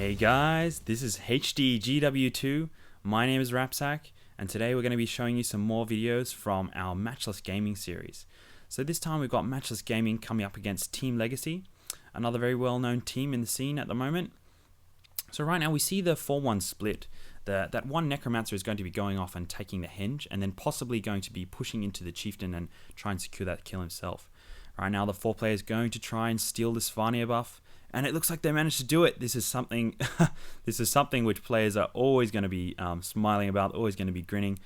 Hey guys, this is HD GW2. My name is Rapsac, and today we're going to be showing you some more videos from our Matchless Gaming series. So this time we've got Matchless Gaming coming up against Team Legacy, another very well-known team in the scene at the moment. So right now we see the 4-1 split. That one Necromancer is going to be going off and taking the Henge, and then possibly going to be pushing into the Chieftain and try and secure that kill himself. Right now the 4 player is going to try and steal this Svania buff, and it looks like they managed to do it. This is something this is something which players are always going to be smiling about, always going to be grinning.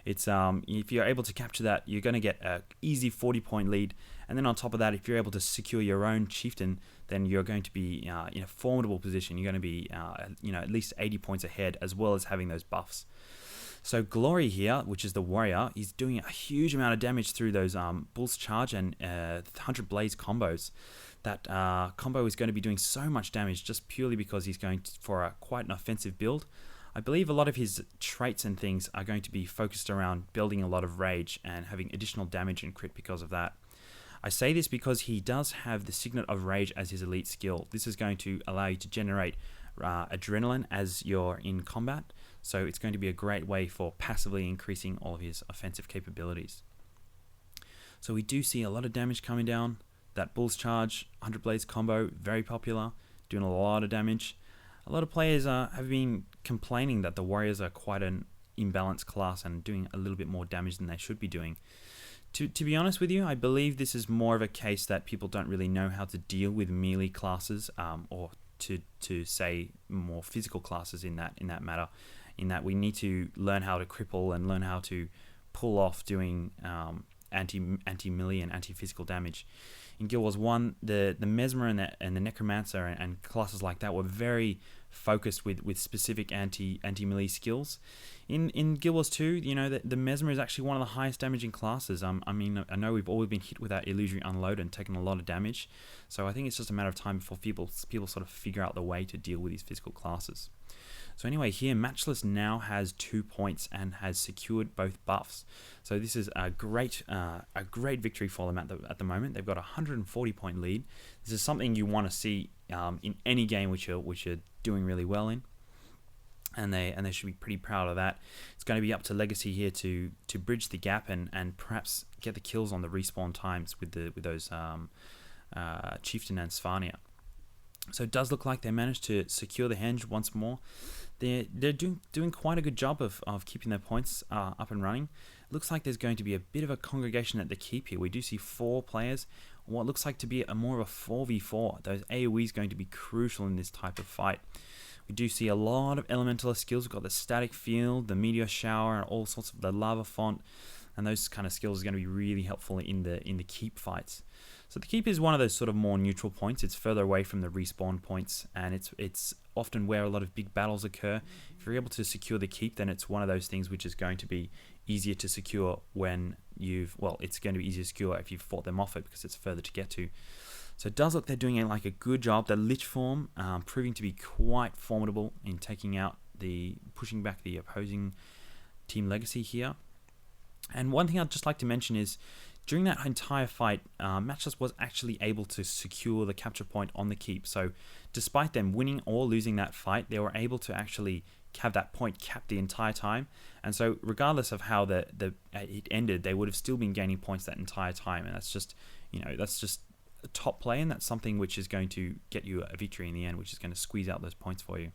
It's if you're able to capture that, you're going to get an easy 40-point lead, and then on top of that, if you're able to secure your own Chieftain, then you're going to be in a formidable position. You're going to be at least 80 points ahead, as well as having those buffs. So Glory here, which is the warrior, is doing a huge amount of damage through those Bull's Charge and 100 Blaze combos. That combo is going to be doing so much damage just purely because he's going for quite an offensive build. I believe a lot of his traits and things are going to be focused around building a lot of rage and having additional damage and crit because of that. I say this because he does have the Signet of Rage as his elite skill. This is going to allow you to generate adrenaline as you're in combat, so it's going to be a great way for passively increasing all of his offensive capabilities. So we do see a lot of damage coming down. That Bull's Charge, 100 Blaze combo, very popular, doing a lot of damage. A lot of players have been complaining that the Warriors are quite an imbalanced class and doing a little bit more damage than they should be doing. To be honest with you, I believe this is more of a case that people don't really know how to deal with melee classes, or to say more physical classes in that matter. In that we need to learn how to cripple and learn how to pull off doing anti-melee and anti-physical damage. In Guild Wars 1, the Mesmer and the Necromancer and classes like that were very focused with specific anti-melee skills. In Guild Wars 2, the Mesmer is actually one of the highest damaging classes. I know we've always been hit with that Illusory Unload and taken a lot of damage, so I think it's just a matter of time before people sort of figure out the way to deal with these physical classes. So anyway, here Matchless now has 2 points and has secured both buffs. So this is a great victory for them at the moment. They've got a 140-point lead. This is something you want to see in any game which you're doing really well in, and they should be pretty proud of that. It's going to be up to Legacy here to bridge the gap and perhaps get the kills on the respawn times with those Chieftain and Svania. So it does look like they managed to secure the Henge once more. They're doing quite a good job of keeping their points up and running. It looks like there's going to be a bit of a congregation at the keep here. We do see 4 players, what looks like to be more of a 4v4. Those AoEs going to be crucial in this type of fight. We do see a lot of elementalist skills. We've got the Static Field, the Meteor Shower, and all sorts of the Lava Font, and those kind of skills are going to be really helpful in the keep fights. So the keep is one of those sort of more neutral points. It's further away from the respawn points, and it's often where a lot of big battles occur. If you're able to secure the keep, then it's one of those things which is going to be easier to secure when it's going to be easier to secure if you've fought them off it, because it's further to get to. So it does look they're doing a good job. The Lich form proving to be quite formidable in pushing back the opposing Team Legacy here. And one thing I'd just like to mention is, during that entire fight, Matchless was actually able to secure the capture point on the keep. So despite them winning or losing that fight, they were able to actually have that point capped the entire time. And so regardless of how it ended, they would have still been gaining points that entire time. And that's just a top play, and that's something which is going to get you a victory in the end, which is going to squeeze out those points for you.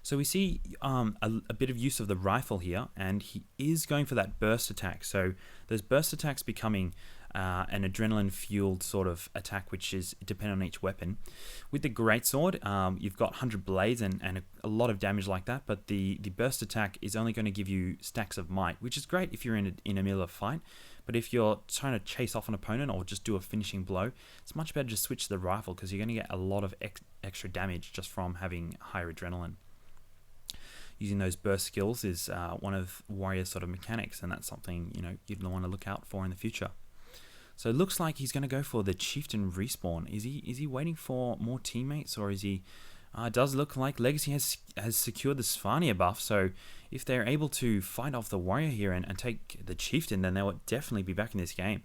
So we see a bit of use of the rifle here, and he is going for that burst attack. So those burst attacks becoming an adrenaline-fueled sort of attack, which is dependent on each weapon. With the greatsword, you've got 100 blades and a lot of damage like that, but the burst attack is only going to give you stacks of might, which is great if you're in a middle of a fight. But if you're trying to chase off an opponent or just do a finishing blow, it's much better to switch to the rifle, because you're going to get a lot of extra damage just from having higher adrenaline. Using those burst skills is one of Warrior's sort of mechanics, and that's something you'd want to look out for in the future. So it looks like he's going to go for the Chieftain respawn. Is he waiting for more teammates, or is he? It does look like Legacy has secured the Svania buff. So if they're able to fight off the Warrior here and take the Chieftain, then they will definitely be back in this game.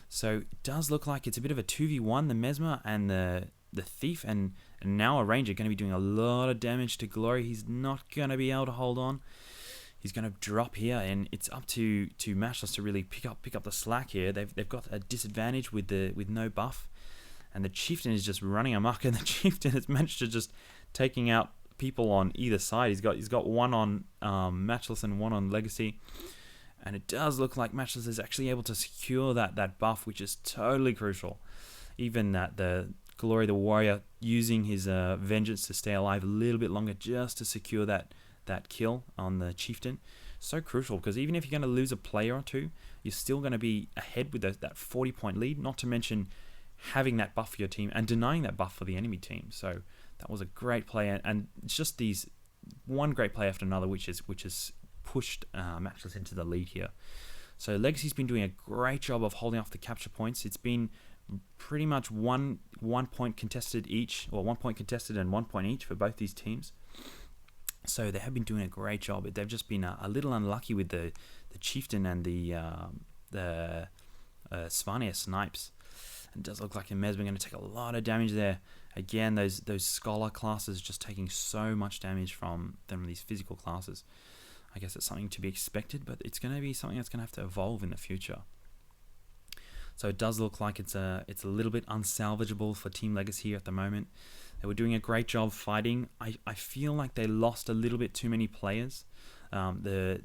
So it does look like it's a bit of a 2v1. The Mesmer and the the Thief and now a Ranger going to be doing a lot of damage to Glory. He's not going to be able to hold on. He's going to drop here, and it's up to Matchless to really pick up the slack here. They've got a disadvantage with no buff, and the Chieftain is just running amok, and the Chieftain has managed to just taking out people on either side. He's got one on Matchless and one on Legacy, and it does look like Matchless is actually able to secure that buff, which is totally crucial. Even that the Glory the Warrior using his Vengeance to stay alive a little bit longer just to secure that kill on the Chieftain. So crucial, because even if you're going to lose a player or two, you're still going to be ahead with that 40-point lead, not to mention having that buff for your team and denying that buff for the enemy team. So that was a great play, and it's just these one great play after another which has pushed Matchless into the lead here. So Legacy's been doing a great job of holding off the capture points. It's been pretty much one point contested each, or 1 point contested and 1 point each for both these teams. So they have been doing a great job. They've just been a little unlucky with the Chieftain and the Svanir snipes. It does look like Mesmer going to take a lot of damage there. Again, those Scholar classes just taking so much damage from these physical classes. I guess it's something to be expected, but it's going to be something that's going to have to evolve in the future. So it does look like it's a little bit unsalvageable for Team Legacy at the moment. They were doing a great job fighting. I feel like they lost a little bit too many players. The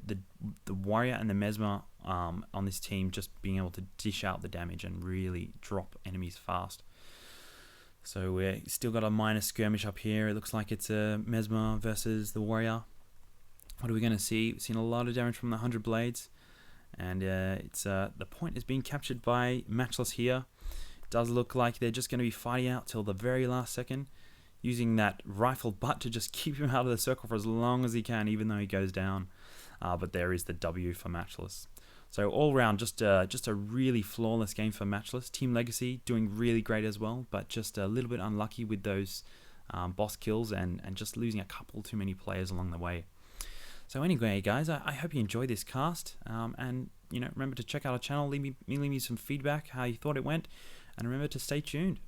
Warrior and the Mesmer on this team just being able to dish out the damage and really drop enemies fast. So we're still got a minor skirmish up here. It looks like it's a Mesmer versus the Warrior. What are we going to see? We've seen a lot of damage from the 100 Blades. And the point is being captured by Matchless here. It does look like they're just going to be fighting out till the very last second, using that rifle butt to just keep him out of the circle for as long as he can, even though he goes down. But there is the W for Matchless. So all round, just a really flawless game for Matchless. Team Legacy doing really great as well, but just a little bit unlucky with those boss kills and just losing a couple too many players along the way. So anyway, guys, I hope you enjoyed this cast, and remember to check out our channel, leave me some feedback how you thought it went, and remember to stay tuned.